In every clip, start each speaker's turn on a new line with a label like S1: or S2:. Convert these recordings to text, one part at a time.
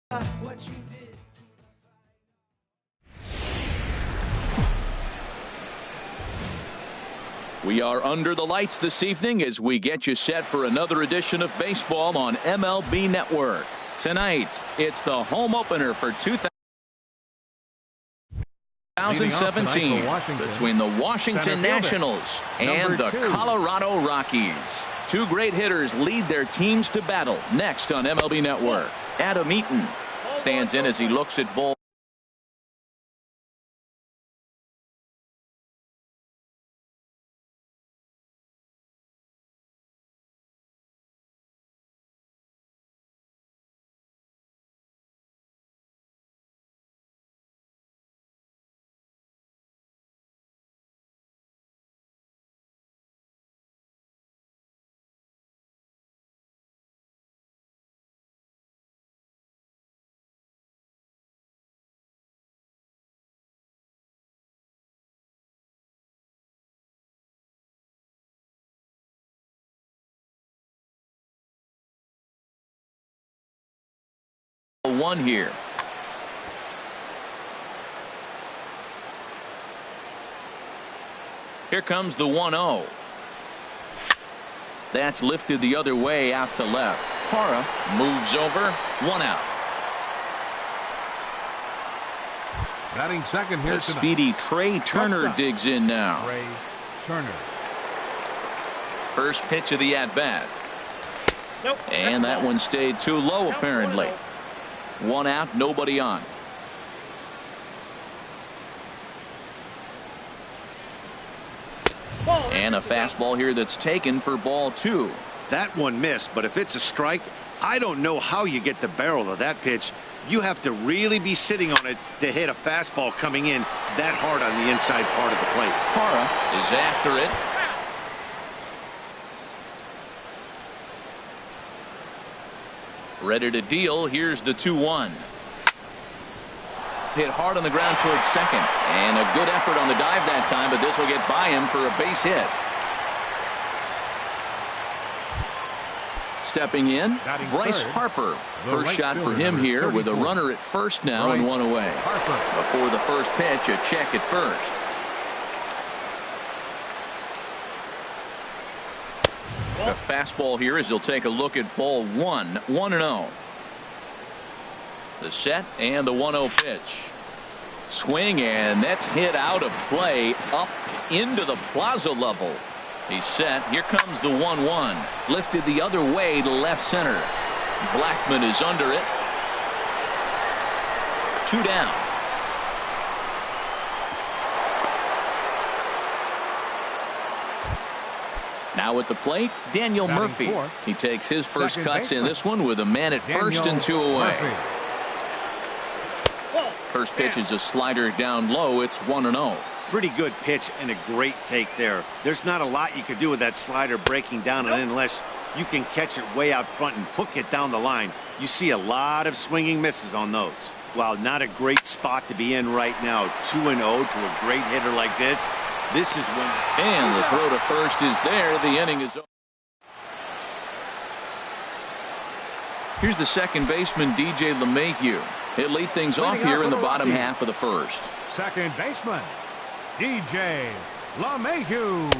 S1: We are under the lights this evening as we get you set for another edition of baseball on MLB Network. Tonight, it's the home opener for 2017 between the Washington Nationals and the Colorado Rockies. Two great hitters lead their teams to battle next on MLB Network. Adam Eaton stands in as he looks at ball. One here. Here comes the 1-0. That's lifted the other way out to left. Hora moves over. 1 out.
S2: Batting second here
S1: the speedy Trey Turner digs in now.
S2: Trey Turner.
S1: First pitch of the at-bat.
S3: Nope,
S1: and that one stayed too low apparently. 1 out, nobody on. And a fastball here that's taken for ball 2.
S3: That one missed, but if it's a strike, I don't know how you get the barrel of that pitch. You have to really be sitting on it to hit a fastball coming in that hard on the inside part of the plate.
S1: Hora is after it. Ready to deal. Here's the 2-1. Hit hard on the ground towards second. And a good effort on the dive that time, but this will get by him for a base hit. Stepping in, Bryce Harper. First shot for him here with a runner at first now and 1 away. Before the first pitch, a check at first. A fastball here as he'll take a look at ball 1. 1-0. The set and the 1-0 pitch. Swing, and that's hit out of play up into the plaza level. He's set. Here comes the 1-1. Lifted the other way to left center. Blackman is under it. 2 down. Now at the plate, Daniel Murphy. He takes his first cuts in this one with a man at first and 2 away. First pitch is a slider down low. It's 1-0.
S3: Pretty good pitch and a great take there. There's not a lot you could do with that slider breaking down unless you can catch it way out front and hook it down the line. You see a lot of swinging misses on those. While not a great spot to be in right now, 2-0 to a great hitter like this. This is when.
S1: And the throw to first is there. The inning is over. Here's the second baseman, DJ LeMahieu. He'll lead things off here in the bottom half of the first.
S2: Second baseman, DJ LeMahieu.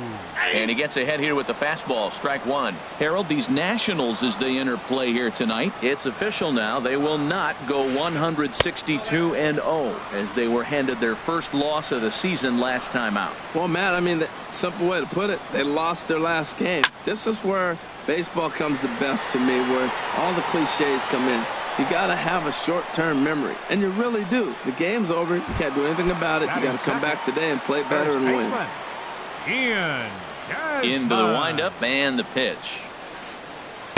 S1: And he gets ahead here with the fastball. Strike 1. Harold, these Nationals, as they enter play here tonight, it's official now. They will not go 162-0 as they were handed their first loss of the season last time out.
S4: Well, Matt, I mean, the simple way to put it, they lost their last game. This is where baseball comes the best to me, where all the cliches come in. You got to have a short-term memory, and you really do. The game's over. You can't do anything about it. You got to come back today and play better and win.
S1: Into the windup and the pitch.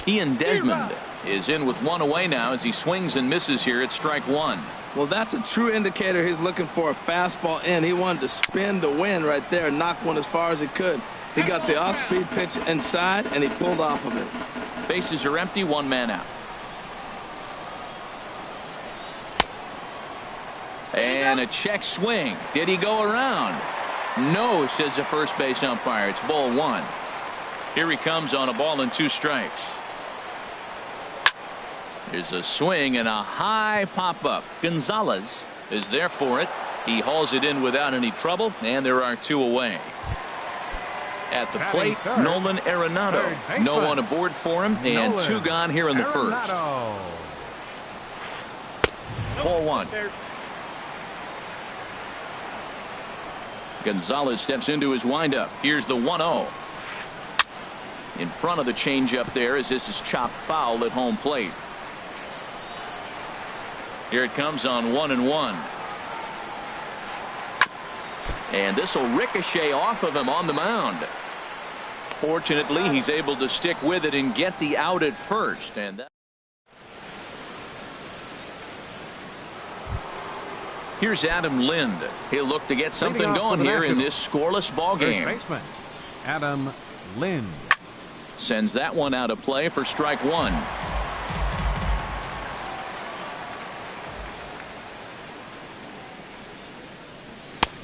S1: Ian Desmond is in with 1 away now as he swings and misses here at strike 1.
S4: Well, that's a true indicator. He's looking for a fastball in. He wanted to spin to win right there, knock one as far as he could. He got the off-speed pitch inside, and he pulled off of it.
S1: Bases are empty, 1 man out. And a check swing. Did he go around? No, says the first base umpire. It's ball 1. Here he comes on a ball and 2 strikes. Here's a swing and a high pop-up. Gonzalez is there for it. He hauls it in without any trouble, and there are 2 away. At the plate, Nolan Arenado. No one aboard for him, and 2 gone here in the first. Ball 1. Gonzalez steps into his windup. Here's the 1-0. In front of the changeup there as this is chopped foul at home plate. Here it comes on 1-1. And this will ricochet off of him on the mound. Fortunately, he's able to stick with it and get the out at first. And here's Adam Lind. He'll look to get something going here in this scoreless ball game.
S2: First baseman, Adam Lind.
S1: Sends that one out of play for strike 1.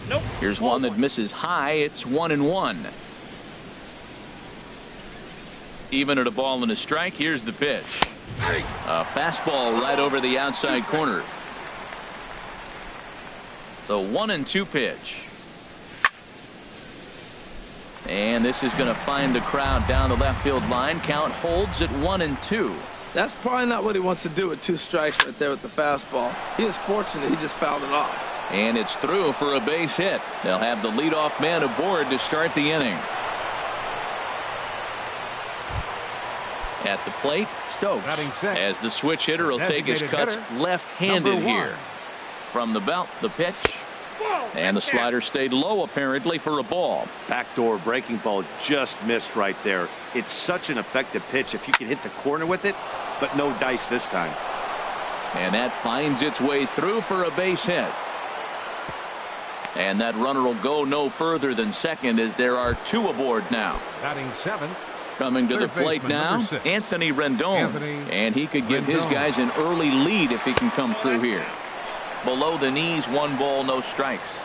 S3: Nope.
S1: Here's one that misses high. It's 1-1. Even at a ball and a strike. Here's the pitch. A fastball right over the outside corner. The 1-2 pitch. And this is going to find the crowd down the left field line. Count holds at 1-2.
S4: That's probably not what he wants to do with 2 strikes right there with the fastball. He was fortunate he just fouled it off.
S1: And it's through for a base hit. They'll have the leadoff man aboard to start the inning. At the plate, Stokes, as the switch hitter will take his cuts left-handed here. From the belt, the pitch. And the slider stayed low apparently for a ball.
S3: Backdoor breaking ball just missed right there. It's such an effective pitch if you can hit the corner with it, but no dice this time.
S1: And that finds its way through for a base hit. And that runner will go no further than second as there are 2 aboard now.
S2: Batting 7th.
S1: Coming to the plate now, Anthony Rendon. And he could give his guys an early lead if he can come through here. Below the knees, 1 ball, no strikes.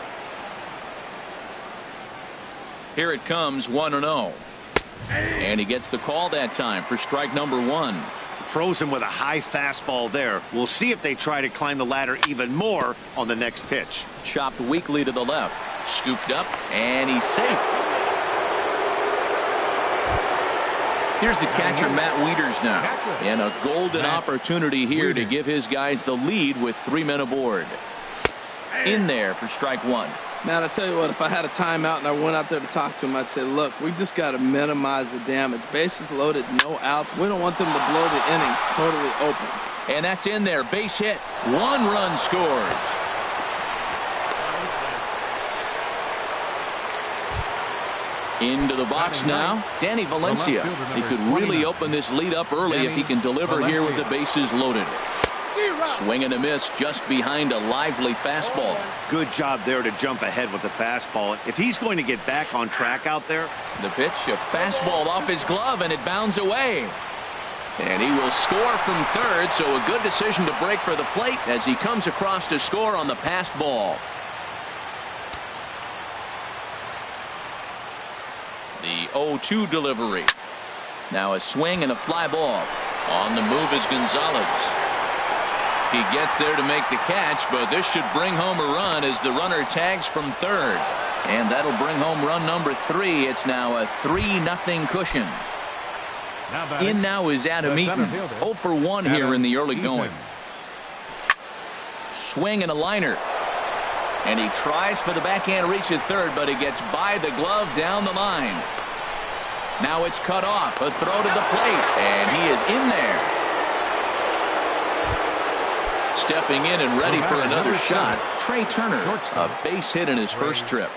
S1: Here it comes, 1-0. And he gets the call that time for strike number 1.
S3: Frozen with a high fastball there. We'll see if they try to climb the ladder even more on the next pitch.
S1: Chopped weakly to the left. Scooped up, and he's safe. Here's the catcher, Matt Wieters now. And a golden opportunity here to give his guys the lead with 3 men aboard. In there for strike 1.
S4: Man, I tell you what, if I had a timeout and I went out there to talk to him, I'd say, look, we just got to minimize the damage. Bases loaded, no outs. We don't want them to blow the inning totally open.
S1: And that's in there. Base hit. 1 run scores. Into the box now, Danny Valencia. He could really open this lead up early if he can deliver here with the bases loaded. Swing and a miss just behind a lively fastball.
S3: Good job there to jump ahead with the fastball. If he's going to get back on track out there.
S1: The pitch, a fastball off his glove, and it bounds away. And he will score from third, so a good decision to break for the plate as he comes across to score on the passed ball. The 0-2 delivery. Now a swing and a fly ball. On the move is Gonzalez. He gets there to make the catch, but this should bring home a run as the runner tags from third. And that'll bring home run number 3. It's now a 3-0 cushion. In now is Adam Eaton. 0 for 1 here in the early going. Swing and a liner. And he tries for the backhand reach at third, but he gets by the glove down the line. Now it's cut off. A throw to the plate, and he is in there. Stepping in and ready for another shot. Trey Turner, a base hit in his first trip.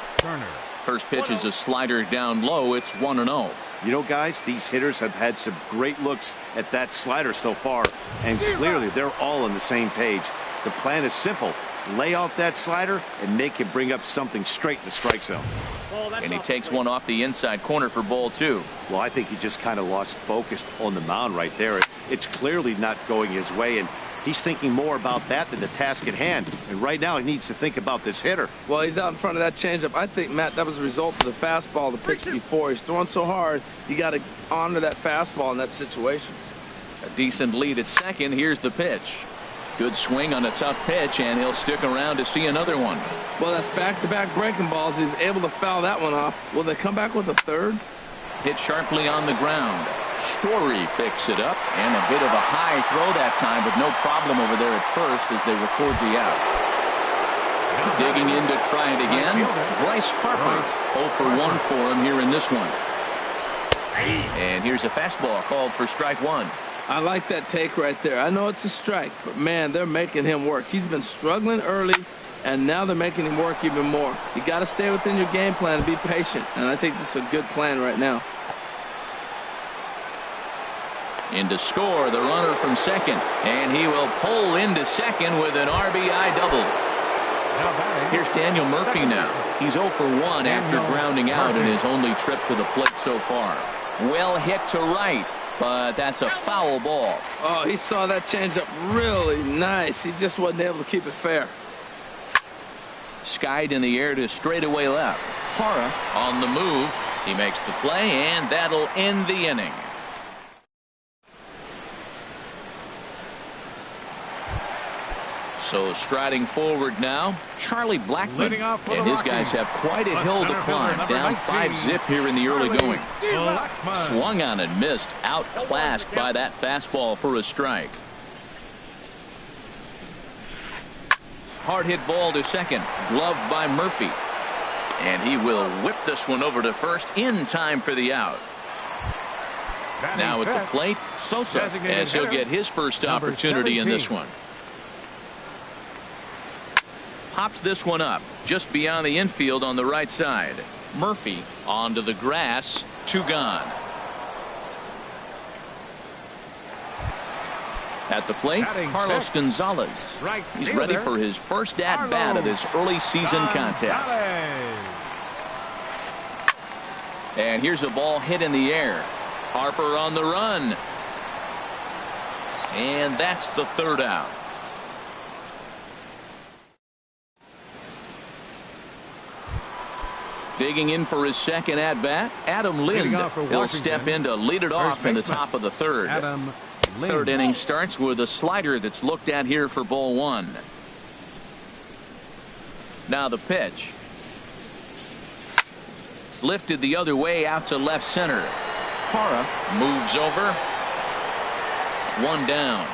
S1: First pitch is a slider down low. It's 1-0.
S3: You know, guys, these hitters have had some great looks at that slider so far, and clearly they're all on the same page. The plan is simple. Lay off that slider and make him bring up something straight in the strike zone.
S1: And he takes one off the inside corner for ball 2.
S3: Well, I think he just kind of lost focus on the mound right there. It's clearly not going his way, and he's thinking more about that than the task at hand. And right now he needs to think about this hitter.
S4: Well, he's out in front of that changeup. I think, Matt, that was a result of the fastball, the pitch before. He's throwing so hard, you got to honor that fastball in that situation.
S1: A decent lead at second. Here's the pitch. Good swing on a tough pitch, and he'll stick around to see another one.
S4: Well, that's back-to-back breaking balls. He's able to foul that one off. Will they come back with a third?
S1: Hit sharply on the ground. Story picks it up, and a bit of a high throw that time, but no problem over there at first as they record the out. Digging in to try it again. Bryce Harper. 0 for 1 for him here in this one. And here's a fastball called for strike one.
S4: I like that take right there. I know it's a strike, but man, they're making him work. He's been struggling early, and now they're making him work even more. You got to stay within your game plan and be patient, and I think this is a good plan right now.
S1: In to score, the runner from second, and he will pull into second with an RBI double. Here's Daniel Murphy now. He's 0 for 1 after grounding out in his only trip to the plate so far. Well hit to right, but that's a foul ball.
S4: Oh, he saw that changeup really nice. He just wasn't able to keep it fair.
S1: Skied in the air to straightaway left. Hara on the move. He makes the play, and that'll end the inning. So striding forward now, Charlie Blackmon, and his guys have quite a hill to climb. Down 5-zip here in the early going. Swung on and missed, outclassed by that fastball for a strike. Hard hit ball to second, gloved by Murphy, and he will whip this one over to first in time for the out. Now at the plate, Sosa, as he'll get his first opportunity in this one. Pops this one up just beyond the infield on the right side. Murphy onto the grass, 2 gone. At the plate, Carlos Gonzalez. He's ready for his first at-bat of this early season contest. And here's a ball hit in the air. Harper on the run. And that's the third out. Digging in for his second at-bat, Adam Lind. He'll step in to lead it off in the top of the third. Third inning starts with a slider that's looked at here for ball one. Now the pitch. Lifted the other way out to left center. Hara moves over. 1 down.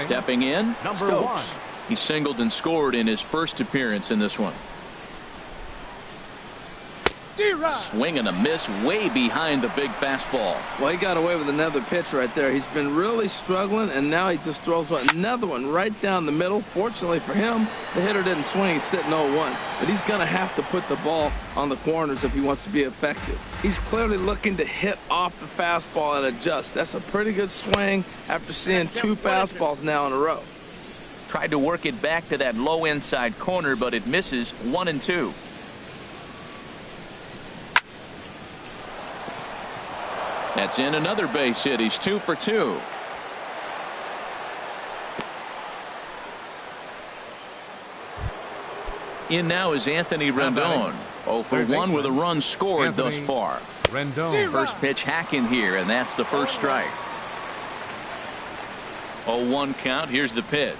S1: Stepping in, Stokes. He singled and scored in his first appearance in this one. Swing and a miss way behind the big fastball.
S4: Well, he got away with another pitch right there. He's been really struggling, and now he just throws another one right down the middle. Fortunately for him, the hitter didn't swing. He's sitting 0-1. But he's going to have to put the ball on the corners if he wants to be effective. He's clearly looking to hit off the fastball and adjust. That's a pretty good swing after seeing 2 fastballs now in a row.
S1: Tried to work it back to that low inside corner, but it misses. 1-2. That's in another base hit. He's 2 for 2. In now is Anthony Rendon. 0 for 1 with a run scored thus far. First pitch hacking here, and that's the first strike. 0-1 count. Here's the pitch.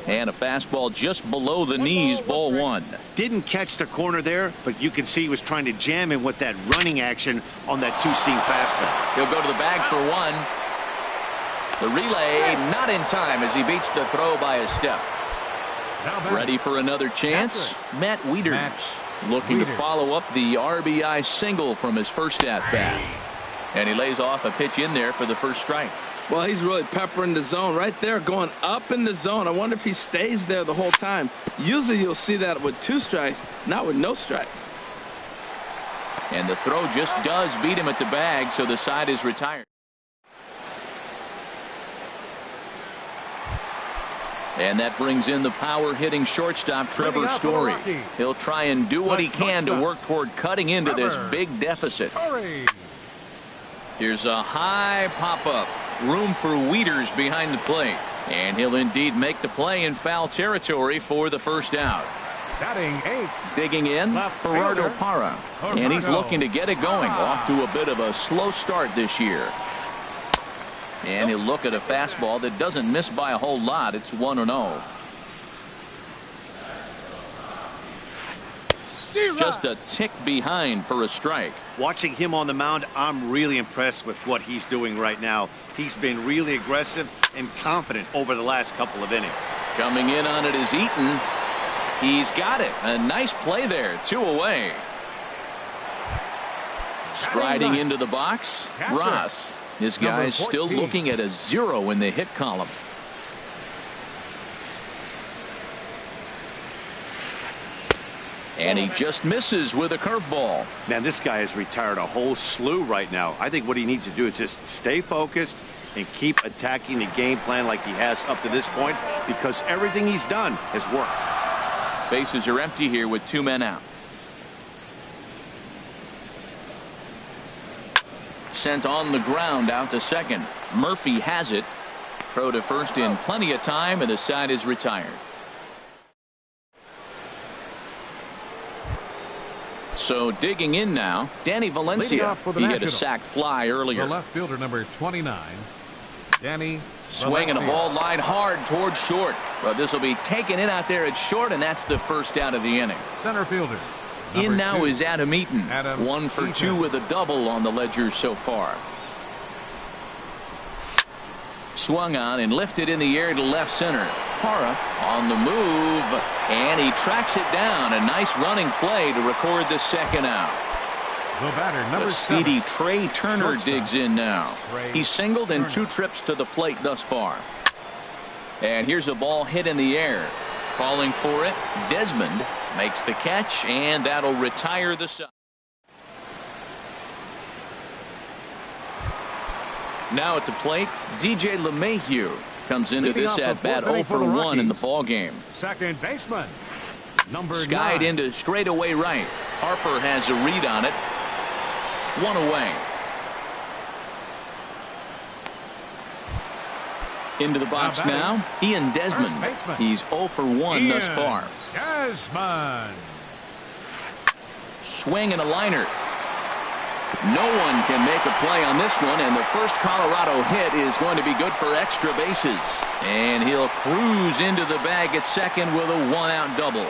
S1: And a fastball just below the knees, ball 1.
S3: Didn't catch the corner there, but you can see he was trying to jam him with that running action on that 2-seam fastball.
S1: He'll go to the bag for 1. The relay not in time as he beats the throw by a step. Ready for another chance? Matt Wieters looking to follow up the RBI single from his first at-bat. And he lays off a pitch in there for the first strike.
S4: Well, he's really peppering the zone right there, going up in the zone. I wonder if he stays there the whole time. Usually you'll see that with 2 strikes, not with no strikes.
S1: And the throw just does beat him at the bag, so the side is retired. And that brings in the power-hitting shortstop, Trevor Story. He'll try and do what he can to work toward cutting into this big deficit. Here's a high pop-up. Room for Wieters behind the plate. And he'll indeed make the play in foul territory for the first out.
S2: Batting 8.
S1: Digging in,
S2: Left
S1: Gerardo
S2: fielder,
S1: Parra. And he's looking to get it going. Off to a bit of a slow start this year. And he'll look at a fastball that doesn't miss by a whole lot. It's 1-0. Just a tick behind for a strike.
S3: Watching him on the mound, I'm really impressed with what he's doing right now. He's been really aggressive and confident over the last couple of innings.
S1: Coming in on it is Eaton. He's got it. A nice play there. 2 away. Striding into the box, Ross. This guy's still looking at a 0 in the hit column. And he just misses with a curveball.
S3: Man, this guy has retired a whole slew right now. I think what he needs to do is just stay focused and keep attacking the game plan like he has up to this point, because everything he's done has worked.
S1: Bases are empty here with 2 men out. Sent on the ground out to second. Murphy has it. Throw to first in plenty of time, and the side is retired. So digging in now, Danny Valencia. He hit a sac fly earlier.
S2: The left fielder, number 29, Danny
S1: Swinging a ball line hard towards short. But this will be taken in out there at short, and that's the first out of the inning.
S2: Center fielder.
S1: In now
S2: 2,
S1: is Adam Eaton. 1 for 2 with a double on the ledger so far. Swung on and lifted in the air to left center. Parra on the move, and he tracks it down. A nice running play to record the second out.
S2: The batter, number
S1: The speedy
S2: 7.
S1: Trey Turner
S2: Shortstop.
S1: digs in now.
S2: Trey
S1: He's singled in
S2: Turner.
S1: 2 trips to the plate thus far. And here's a ball hit in the air. Calling for it, Desmond makes the catch, and that'll retire the side. Now at the plate, DJ LeMahieu comes into
S2: Leading
S1: this
S2: off the
S1: at bat 0
S2: fourth
S1: for
S2: inning for the
S1: 1 in the
S2: Rockies.
S1: ball game.
S2: Second baseman, number
S1: Skied
S2: 9.
S1: into straightaway right. Harper has a read on it. 1 away. Into the box now, Ian Desmond.
S2: First baseman.
S1: He's 0 for 1 thus
S2: Ian
S1: far.
S2: Desmond.
S1: Swing and a liner. No one can make a play on this one, and the first Colorado hit is going to be good for extra bases. And he'll cruise into the bag at second with a 1-out double.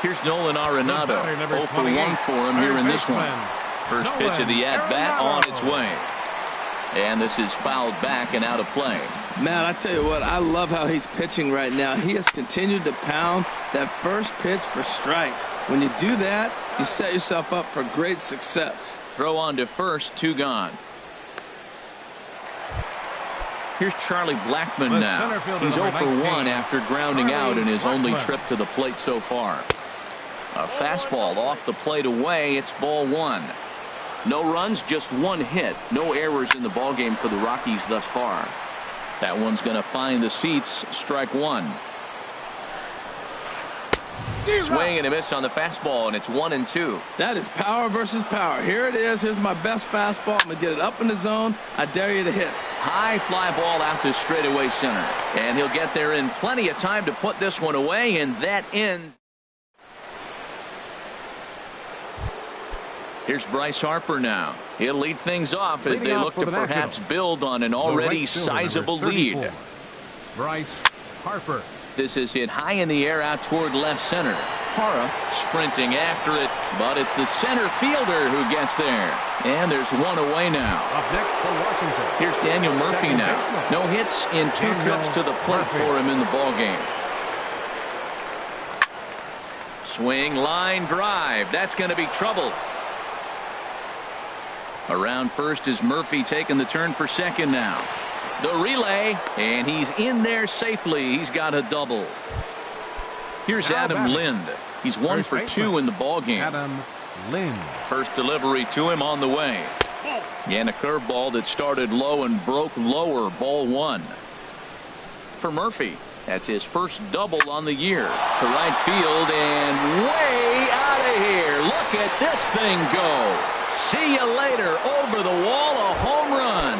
S1: Here's Nolan Arenado.
S2: batter, number
S1: 0 for 1
S2: 28,
S1: for him here in this one.
S2: baseman,
S1: First pitch of the at-bat on its way. And this is fouled back and out of play.
S4: Man, I tell you what, I love how he's pitching right now. He has continued to pound that first pitch for strikes. When you do that, you set yourself up for great success.
S1: Throw on to first, 2 gone. Here's Charlie Blackmon
S2: The
S1: now.
S2: center fielder,
S1: He's 0
S2: number
S1: for 1
S2: 19,
S1: after grounding
S2: Charlie
S1: out in his only
S2: Blackmon.
S1: trip to the plate so far. A fastball off the plate away. It's ball 1. No runs, just 1 hit. No errors in the ballgame for the Rockies thus far. That one's going to find the seats. Strike 1. Swing and a miss on the fastball, and it's 1-2.
S4: That is power versus power. Here it is. Here's my best fastball. I'm going to get it up in the zone. I dare you to hit.
S1: High fly ball out to straightaway center. And he'll get there in plenty of time to put this one away, and that ends. Here's Bryce Harper now. He'll lead things off as
S2: Leading
S1: they
S2: off
S1: look
S2: for
S1: to
S2: the
S1: perhaps
S2: Nationals.
S1: build on an
S2: The
S1: already
S2: right fielder, number
S1: sizable
S2: 34,
S1: lead.
S2: Bryce Harper.
S1: This is hit high in the air out toward left center. Parra sprinting after it, but it's the center fielder who gets there. And there's 1 away now.
S2: Up next for Washington.
S1: Here's Daniel Murphy
S2: Second
S1: now.
S2: baseman.
S1: No hits in 2
S2: Daniel
S1: trips to the plate
S2: Murphy.
S1: for him in the ballgame. Swing, line, drive. That's going to be trouble. Around first is Murphy taking the turn for second now. The relay, and he's in there safely. He's got a double. Here's
S2: Now
S1: Adam
S2: batting.
S1: Lind. He's 1
S2: First
S1: for
S2: baseman.
S1: 2 in the ballgame.
S2: Adam Lind.
S1: First delivery to him on the way. And a curveball that started low and broke lower. Ball 1. For Murphy, that's his first double on the year. To right field and way out of here. Look at this thing go. See you later. Over the wall, a home run.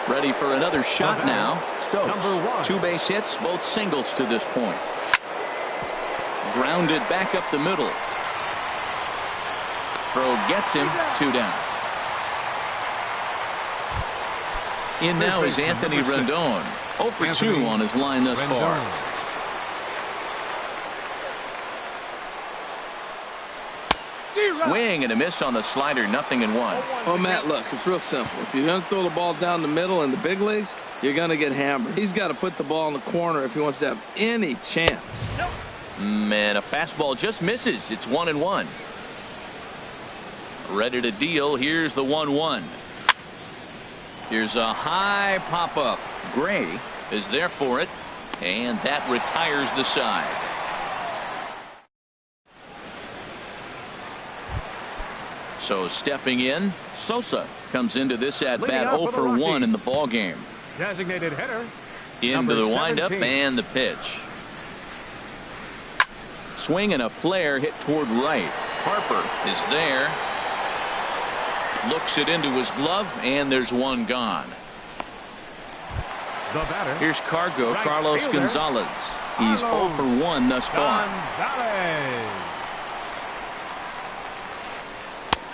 S1: Ready for another shot now.
S2: Number one.
S1: Stokes. 2 base hits, both singles to this point. Grounded back up the middle. Throw gets him. 2 down. In now is Anthony Rendon. 0 for 2 on his line thus far. Swing and a miss on the slider. 0-1.
S4: Oh, Matt, look, it's real simple. If you're going to throw the ball down the middle in the big leagues, you're going to get hammered. He's got to put the ball in the corner if he wants to have any chance.
S1: Man, a fastball just misses. It's 1-1. Ready to deal. Here's the 1-1. Here's a high pop-up. Gray is there for it, and that retires the side. So stepping in, Sosa comes into this at-bat 0 for 1 in the ball game.
S2: Designated hitter.
S1: Into the windup
S2: 17.
S1: and the pitch. Swing and a flare hit toward right. Harper is there. Looks it into his glove, and there's one gone.
S2: The batter.
S1: Here's Cargo,
S2: Right
S1: Carlos
S2: fielder.
S1: Gonzalez. He's 0 for 1 thus far.
S2: Gonzalez.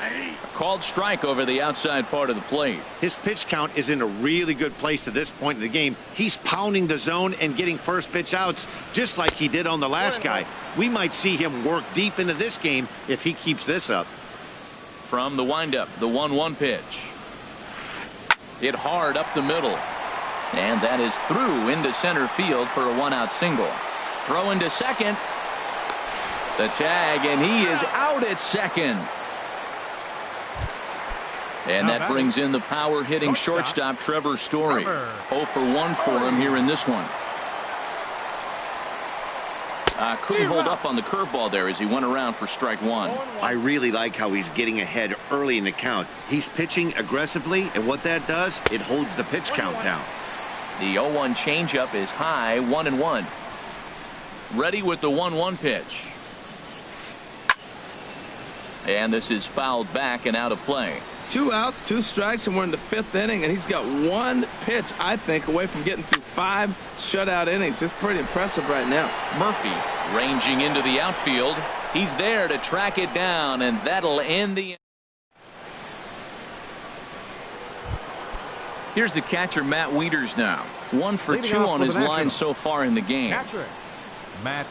S1: A called strike over the outside part of the plate.
S3: His pitch count is in a really good place at this point in the game. He's pounding the zone and getting first pitch outs just like he did on the last guy. We might see him work deep into this game if he keeps this up.
S1: From the windup, the 1-1 pitch. Hit hard up the middle. And that is through into center field for a 1-out single. Throw into second. The tag, and he is out at second. And that brings in the power hitting shortstop Trevor Story. 0 for 1 for him here in this one. Couldn't hold up on the curveball there as he went around for strike 1.
S3: I really like how he's getting ahead early in the count. He's pitching aggressively, and what that does, it holds the pitch count down.
S1: The 0-1 changeup is high, 1-1. Ready with the 1-1 pitch. And this is fouled back and out of play.
S4: 2 outs, 2 strikes, and we're in the 5th inning, and he's got 1 pitch, I think, away from getting through 5 shutout innings. It's pretty impressive right now.
S1: Murphy ranging into the outfield. He's there to track it down, and that'll end the. Here's the catcher, Matt Wieters now. 1 for 2 on his line so far in the game.
S2: Catcher, Matt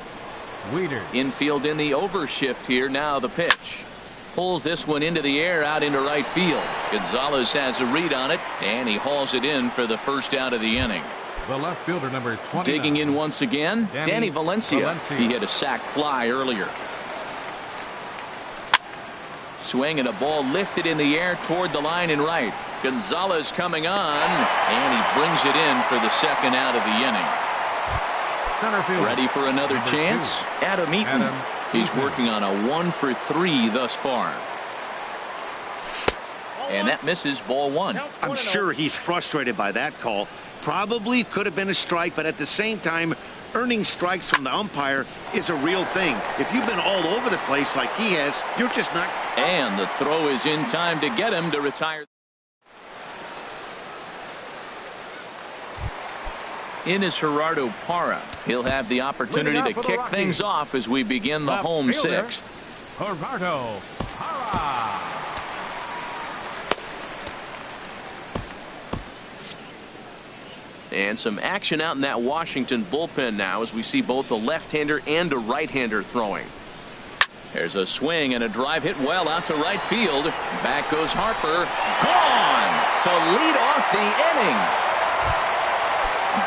S2: Wieters.
S1: Infield in the overshift here. Now the pitch. Pulls this one into the air out into right field. Gonzalez has a read on it, and he hauls it in for the first out of the inning.
S2: The left fielder, number 20.
S1: Digging in once again, Danny Valencia. He hit a sac fly earlier. Swing and a ball lifted in the air toward the line and right. Gonzalez coming on, and he brings it in for the second out of the inning.
S2: Center field.
S1: Ready for another
S2: Number
S1: chance?
S2: 2.
S1: Adam Eaton.
S2: Adam
S1: He's
S2: Eaton.
S1: working on a 1 for 3 thus far. And that misses ball 1.
S3: I'm sure he's frustrated by that call. Probably could have been a strike, but at the same time, earning strikes from the umpire is a real thing. If you've been all over the place like he has, you're just not.
S1: And the throw is in time to get him to retire. In is Gerardo Parra. He'll have the opportunity to kick things off as we begin the home 6th.
S2: Gerardo Parra.
S1: And some action out in that Washington bullpen now as we see both a left-hander and a right-hander throwing. There's a swing and a drive hit well out to right field. Back goes Harper. Gone to lead off the inning.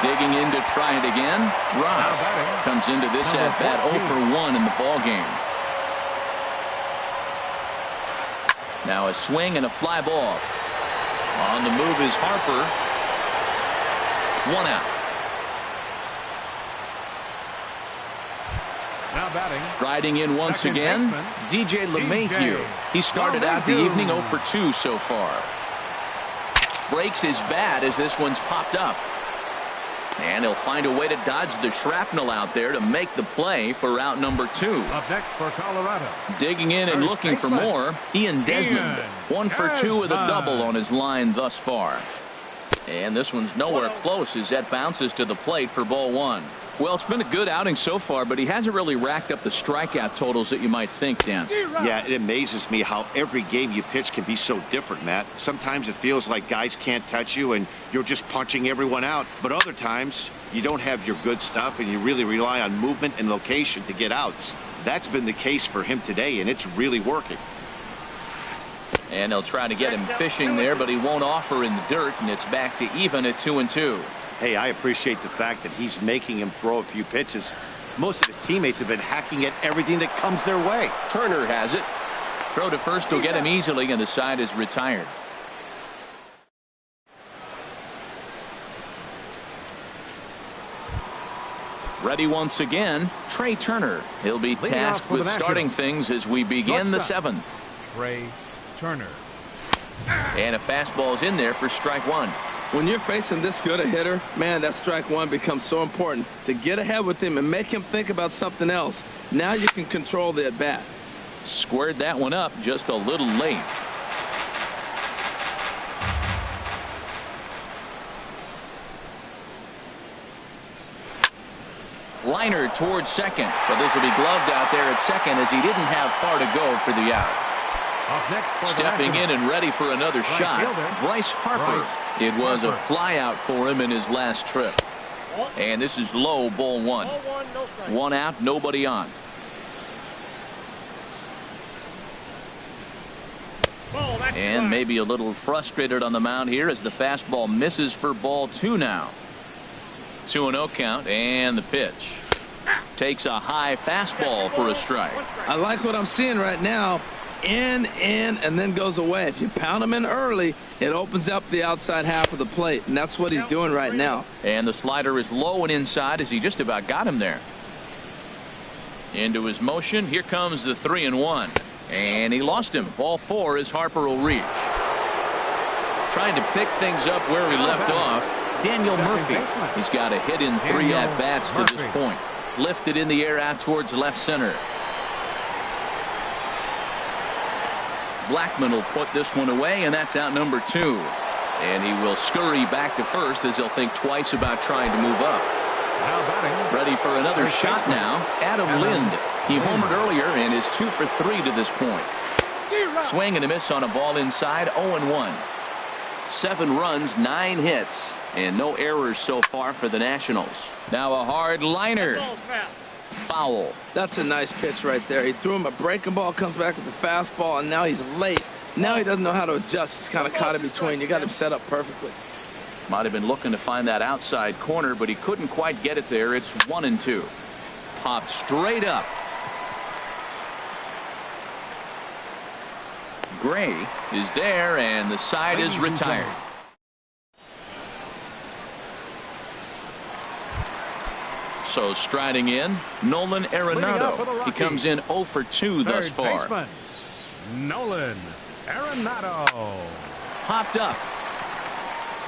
S1: Digging in to try it again. Ross comes into this at-bat 0 for 1 in the ball game. Now a swing and a fly ball. On the move is Harper. 1 out.
S2: Now batting.
S1: Riding in once
S2: Second
S1: again,
S2: baseman,
S1: DJ LeMahieu. He started out the evening 0 for 2 so far. Breaks his bat as this one's popped up. And he'll find a way to dodge the shrapnel out there to make the play for out number 2.
S2: Up next for Colorado.
S1: Digging in and looking for more, Ian Desmond. 1 for 2 with a double on his line thus far. And this one's nowhere close as that bounces to the plate for ball one. Well, it's been a good outing so far, but he hasn't really racked up the strikeout totals that you might think, Dan.
S3: Yeah, it amazes me how every game you pitch can be so different, Matt. Sometimes it feels like guys can't touch you and you're just punching everyone out. But other times, you don't have your good stuff and you really rely on movement and location to get outs. That's been the case for him today, and it's really working.
S1: And they'll try to get him fishing there, but he won't offer in the dirt, and it's back to even at 2-2.
S3: Hey, I appreciate the fact that he's making him throw a few pitches. Most of his teammates have been hacking at everything that comes their way.
S1: Turner has it. Throw to first will get him easily, and the side is retired. Ready once again, Trey Turner. He'll be tasked with starting things as we begin the seventh.
S2: Trey Turner.
S1: And a fastball's in there for strike one.
S4: When you're facing this good a hitter, man, that strike one becomes so important to get ahead with him and make him think about something else. Now you can control the at bat.
S1: Squared that one up just a little late. Liner towards second, but this will be gloved out there at second as he didn't have far to go for the out.
S2: Up next for
S1: Stepping in and ready for another shot,
S2: fielder,
S1: Bryce Harper. It was a fly out for him in his last trip. And this is low, ball one. One out, nobody on. And maybe a little frustrated on the mound here as the fastball misses for ball two now. 2-0 count, and the pitch. Takes a high fastball for a strike.
S4: I like what I'm seeing right now. In, and then goes away. If you pound him in early, it opens up the outside half of the plate, and that's what he's doing right now.
S1: And the slider is low and inside as he just about got him there. Into his motion. Here comes the 3-1. And he lost him. Ball four as Harper will reach. Trying to pick things up where he left off. Daniel Murphy. He's got a hit in 3 at-bats to this point. Lifted in the air out towards left center. Blackman will put this one away, and that's out number 2. And he will scurry back to first as he'll think twice about trying to move up. Ready for another shot now. Adam Lind. He homered earlier and is 2 for 3 to this point. Swing and a miss on a ball inside. 0-1. 7 runs, 9 hits, and no errors so far for the Nationals. Now a hard liner. Foul.
S4: That's a nice pitch right there. He threw him a breaking ball, comes back with the fastball, and now he's late. Now he doesn't know how to adjust. He's kind of caught in between. You got him set up perfectly.
S1: Might have been looking to find that outside corner, but he couldn't quite get it there. It's 1-2. Popped straight up. Gray is there, and the side is retired. So striding in, Nolan Arenado. He comes in 0 for 2 thus far.
S2: Baseman, Nolan Arenado.
S1: Popped up.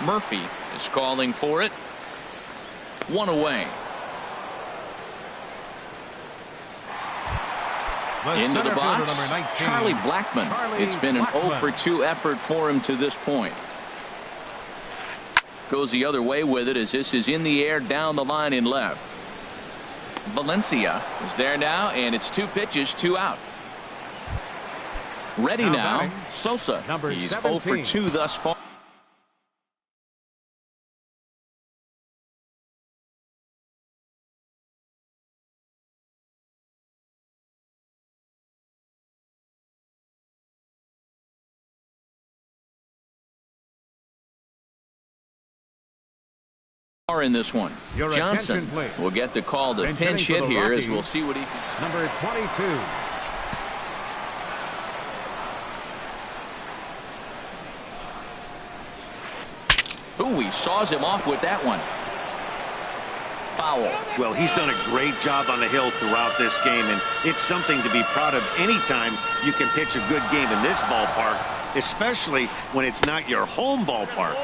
S1: Murphy is calling for it. 1 away. Into the box, Charlie Blackman. It's been an 0 for 2 effort for him to this point. Goes the other way with it as this is in the air down the line in left. Valencia is there now, and it's 2 pitches, 2 out. Ready now, Sosa. He's 0 for 2 thus far. In this one, Johnson will get the call to pinch hit here as we'll see what he can.
S2: Number 22.
S1: Ooh, he saws him off with that one. Foul.
S3: Well, he's done a great job on the hill throughout this game, and it's something to be proud of anytime you can pitch a good game in this ballpark, especially when it's not your home ballpark.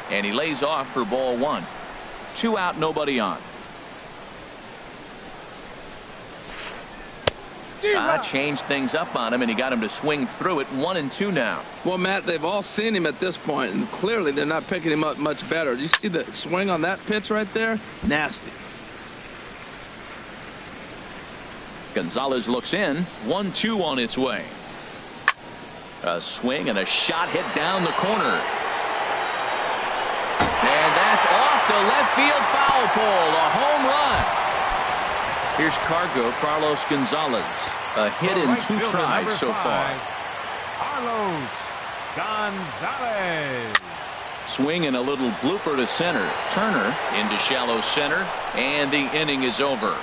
S1: And he lays off for ball 1. 2 out, nobody on. Changed things up on him, and he got him to swing through it. 1-2 now.
S4: Well, Matt, they've all seen him at this point, and clearly they're not picking him up much better. Do you see the swing on that pitch right there? Nasty.
S1: Gonzalez looks in. 1-2 on its way. A swing and a shot hit down the corner. And that's off the left field foul pole. A home run. Here's Carlos Gonzalez. A hit in 2 tries so far.
S2: Carlos Gonzalez.
S1: Swing and a little blooper to center. Turner into shallow center, and the inning is over.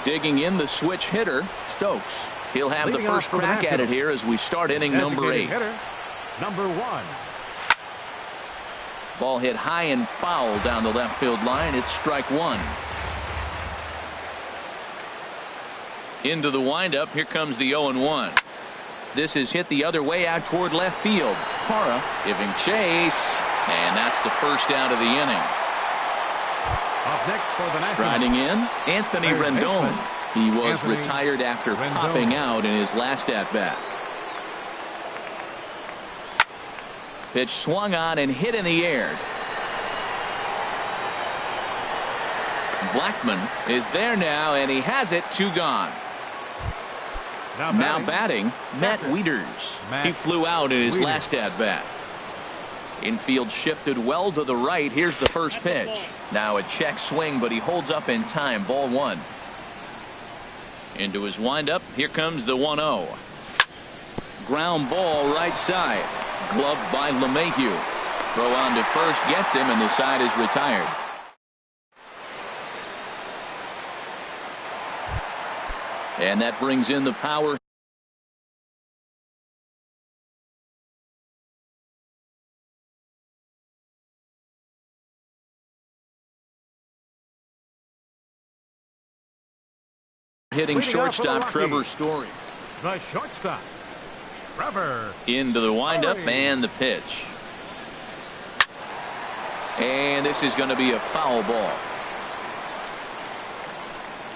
S1: Digging in the switch hitter, Stokes. He'll have the first crack at it here as we start inning number 8.
S2: Hitter, number 1.
S1: Ball hit high and foul down the left field line. It's strike 1. Into the windup. Here comes the 0-1. This is hit the other way out toward left field. Parra giving chase, and that's the first out of the inning.
S2: Up next for the Nationals.
S1: Striding in, Anthony Rendon. He was retired after popping out in his last at-bat. Pitch swung on and hit in the air. Blackman is there now, and he has it. 2 gone. Now batting, Matt Wieters. He flew out in his last at-bat. Infield shifted well to the right. Here's the first pitch. Now a check swing, but he holds up in time. Ball 1. Into his windup. Here comes the 1-0. Ground ball right side. Gloved by LeMahieu. Throw on to first gets him, and the side is retired. And that brings in the power. Hitting shortstop Trevor Story.
S2: The shortstop, Trevor.
S1: Into the windup and the pitch. And this is going to be a foul ball.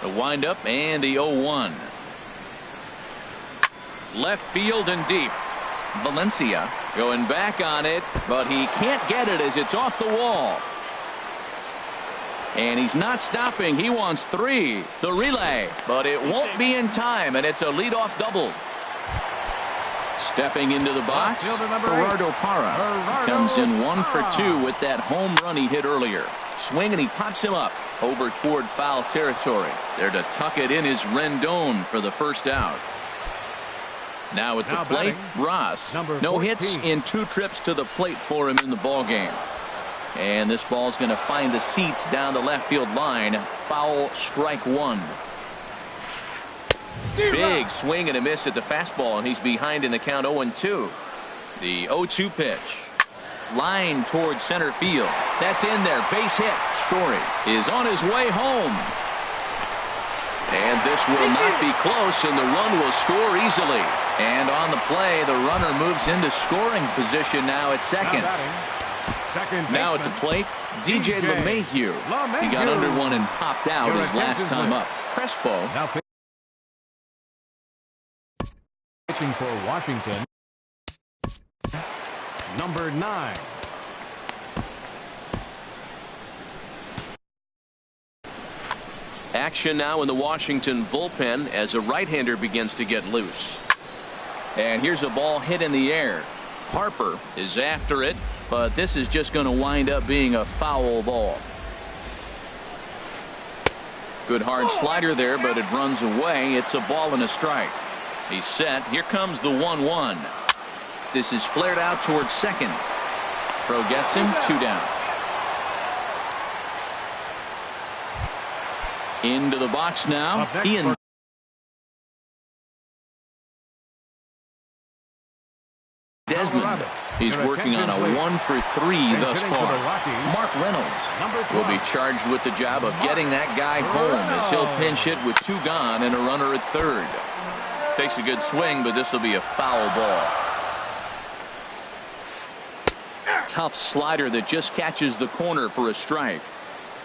S1: The windup and the 0-1. Left field and deep. Valencia going back on it, but he can't get it as it's off the wall. And he's not stopping. He wants 3. The relay, but it won't be in time, and it's a leadoff double. Stepping into the box, Gerardo Parra comes in 1 for 2 with that home run he hit earlier. Swing, and he pops him up over toward foul territory. There to tuck it in is Rendon for the first out. Now at the plate, Ross. No hits in 2 trips to the plate for him in the ballgame. And this ball's going to find the seats down the left field line. Foul, strike 1. Big swing and a miss at the fastball, and he's behind in the count. 0-2. The 0-2 pitch. Line towards center field. That's in there. Base hit. Story is on his way home. And this will not be close, and the run will score easily. And on the play, the runner moves into scoring position now at second. Now at the plate, DJ LeMahieu. He got under one and popped out his last time up. Crespo.
S2: Now pitching for Washington, number 9.
S1: Action now in the Washington bullpen as a right-hander begins to get loose. And here's a ball hit in the air. Harper is after it, but this is just going to wind up being a foul ball. Good hard slider there, but it runs away. It's a ball and a strike. He's set. Here comes the 1-1. This is flared out towards second. Throw gets him. 2 down. Into the box now. Ian Desmond. He's working on a 1 for 3 thus far. Mark Reynolds will be charged with the job of getting that guy home as he'll pinch hit with 2 gone and a runner at third. Takes a good swing, but this will be a foul ball. Tough slider that just catches the corner for a strike.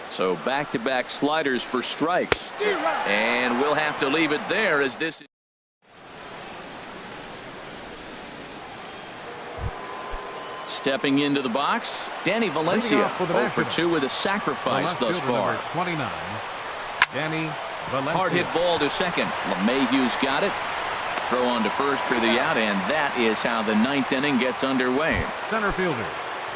S1: So back-to-back sliders for strikes. And we'll have to leave it there as this is. Stepping into the box, Danny Valencia, 0 for 2 with a sacrifice thus far.
S2: 29, Danny Valencia.
S1: Hard hit ball to second. LeMahieu's got it. Throw on to first for the out, and that is how the 9th inning gets underway.
S2: Center fielder.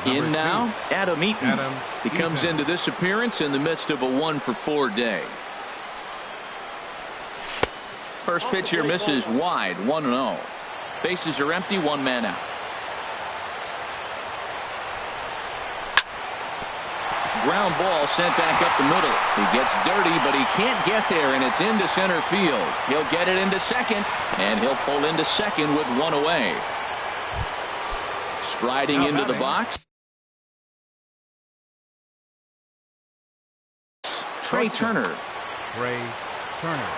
S1: In now, Adam Eaton. He comes
S2: Eaton.
S1: into this appearance in the midst of a 1 for 4 day. First pitch here misses wide, 1-0. Bases are empty, 1 man out. Ground ball sent back up the middle. He gets dirty, but he can't get there, and it's into center field. He'll get it into second, and he'll pull into second with 1 away. Striding into the box. Trey Turner.
S2: Trey Turner.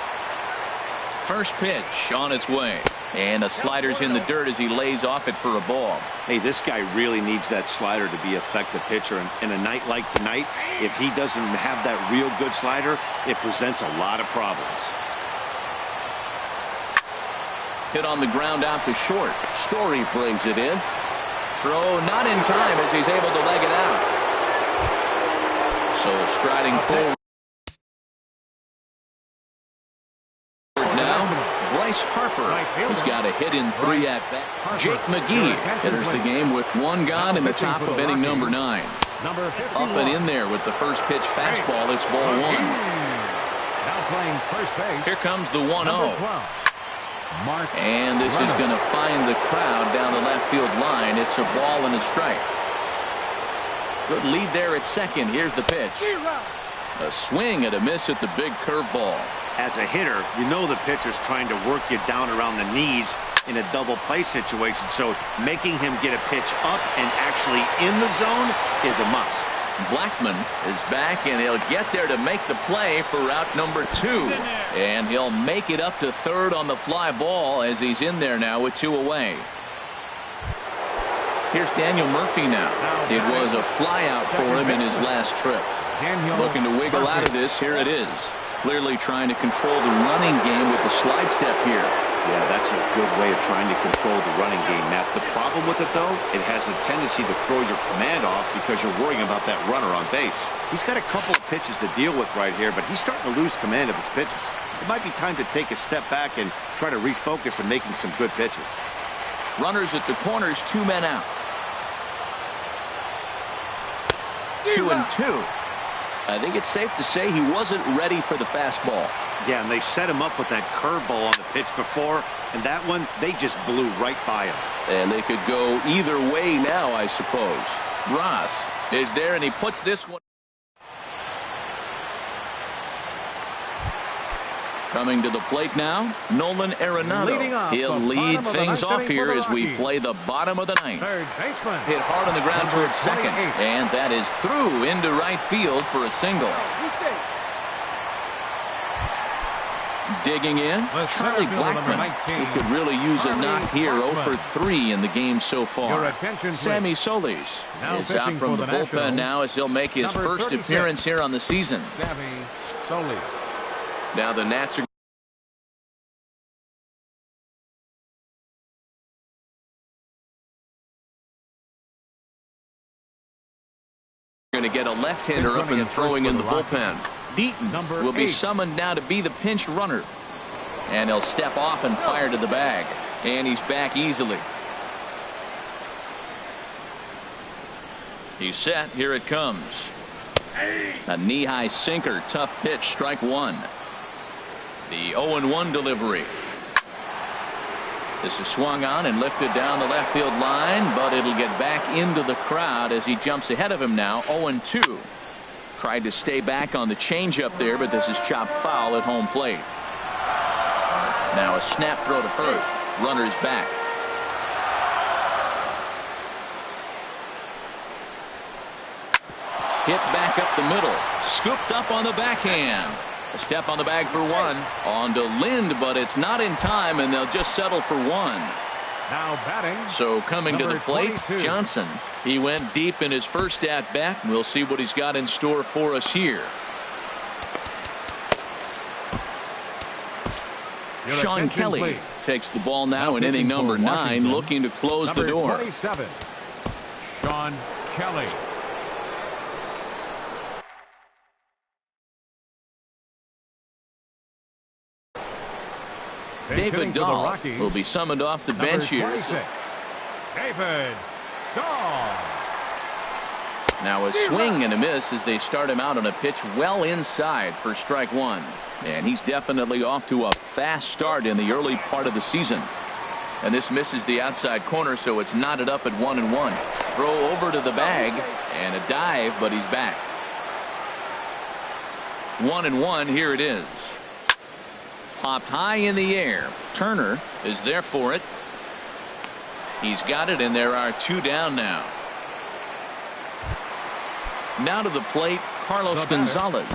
S1: First pitch on its way. And a slider's in the dirt as he lays off it for a ball.
S3: Hey, this guy really needs that slider to be an effective pitcher. And in a night like tonight, if he doesn't have that real good slider, it presents a lot of problems.
S1: Hit on the ground out to short. Story brings it in. Throw not in time as he's able to leg it out. So striding forward now, Bryce Harper. He's got a hit in 3 at bat. Jake McGee enters the game with 1 gone in the top of inning number 9. Up and in there with the first pitch fastball. It's ball 1.
S2: Now playing first base.
S1: Here comes the 1-0.
S2: Mark
S1: And this is going to find the crowd down the left field line. It's a ball and a strike. Good lead there at second. Here's the pitch. A swing and a miss at the big curveball.
S3: As a hitter, you know the pitcher's trying to work you down around the knees in a double play situation. So making him get a pitch up and actually in the zone is a must.
S1: Blackman is back, and he'll get there to make the play for route number 2. And he'll make it up to third on the fly ball as he's in there now with 2 away. Here's Daniel Murphy now. It was a fly out for him in his last trip. Looking to wiggle out of this. Here it is. Clearly trying to control the running game with the slide step here.
S3: Yeah, that's a good way of trying to control the running game, Matt. The problem with it, though, it has a tendency to throw your command off because you're worrying about that runner on base. He's got a couple of pitches to deal with right here, but he's starting to lose command of his pitches. It might be time to take a step back and try to refocus on making some good pitches.
S1: Runners at the corners, 2 men out. 2-2. I think it's safe to say he wasn't ready for the fastball.
S3: Yeah, and they set him up with that curveball on the pitch before, and that one, they just blew right by him.
S1: And they could go either way now, I suppose. Ross is there, and he puts this one. Coming to the plate now, Nolan Arenado. He'll lead things off here as we play the bottom of the 9th.
S2: Third baseman.
S1: Hit hard on the ground towards second, and that is through into right field for a single. Digging in, Charlie Blackmon. He could really use a knock here. 0 for 3 in the game so far. Sammy Solis is out from the bullpen now as he'll make his first appearance here on the season.
S2: Sammy Solis.
S1: Now the Nats are going to get a left-hander up and throwing in the bullpen. Deaton will be summoned now to be the pinch runner. And he'll step off and fire to the bag. And he's back easily. He's set. Here it comes. A knee-high sinker. Tough pitch. Strike 1. The 0-1 delivery. This is swung on and lifted down the left field line, but it'll get back into the crowd as he jumps ahead of him now. 0-2. Tried to stay back on the changeup there, but this is chopped foul at home plate. Now a snap throw to first. Runner's back. Hit back up the middle. Scooped up on the backhand. A step on the bag for 1. On to Lind, but it's not in time, and they'll just settle for 1.
S2: Now batting.
S1: So coming to the
S2: number
S1: plate,
S2: 22.
S1: Johnson. He went deep in his first at bat. We'll see what he's got in store for us here.
S2: Your
S1: Sean
S2: attention,
S1: Kelly
S2: please.
S1: takes the ball now in
S2: pitching
S1: inning number
S2: for
S1: 9,
S2: Washington,
S1: looking to close the
S2: number
S1: door.
S2: 27, Sean Kelly.
S1: David Dahl will be summoned off the bench here.
S2: David Dahl.
S1: Now a swing and a miss as they start him out on a pitch well inside for strike one. And he's definitely off to a fast start in the early part of the season. And this misses the outside corner, so it's knotted up at 1-1. Throw over to the bag and a dive, but he's back. 1-1, here it is. Popped high in the air. Turner is there for it. He's got it, and there are 2 down now. Now to the plate, Carlos Gonzalez.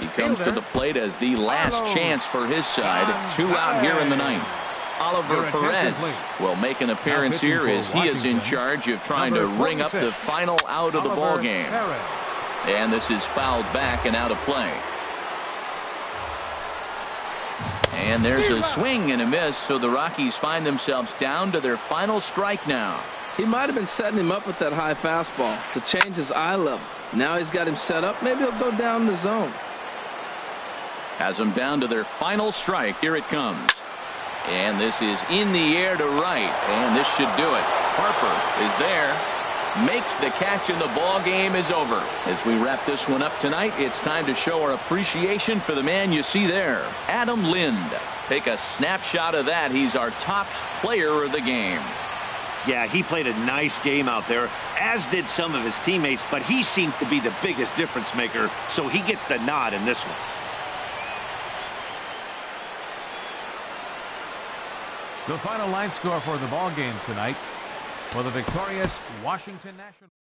S1: He comes to the plate as the last chance for his side. 2 out here in the 9th. Oliver Perez will make an appearance here as he is in charge of trying to ring up the final out of the ball game. And this is fouled back and out of play. And there's a swing and a miss, so the Rockies find themselves down to their final strike now.
S4: He might have been setting him up with that high fastball to change his eye level. Now he's got him set up. Maybe he'll go down the zone.
S1: Has them down to their final strike. Here it comes. And this is in the air to right. And this should do it. Harper is there. Makes the catch, and the ball game is over. As we wrap this one up tonight, it's time to show our appreciation for the man you see there, Adam Lind. Take a snapshot of that. He's our top player of the game.
S3: Yeah, he played a nice game out there, as did some of his teammates, but he seemed to be the biggest difference maker, so he gets the nod in this one.
S2: The final line score for the ball game tonight for the victorious Washington Nationals.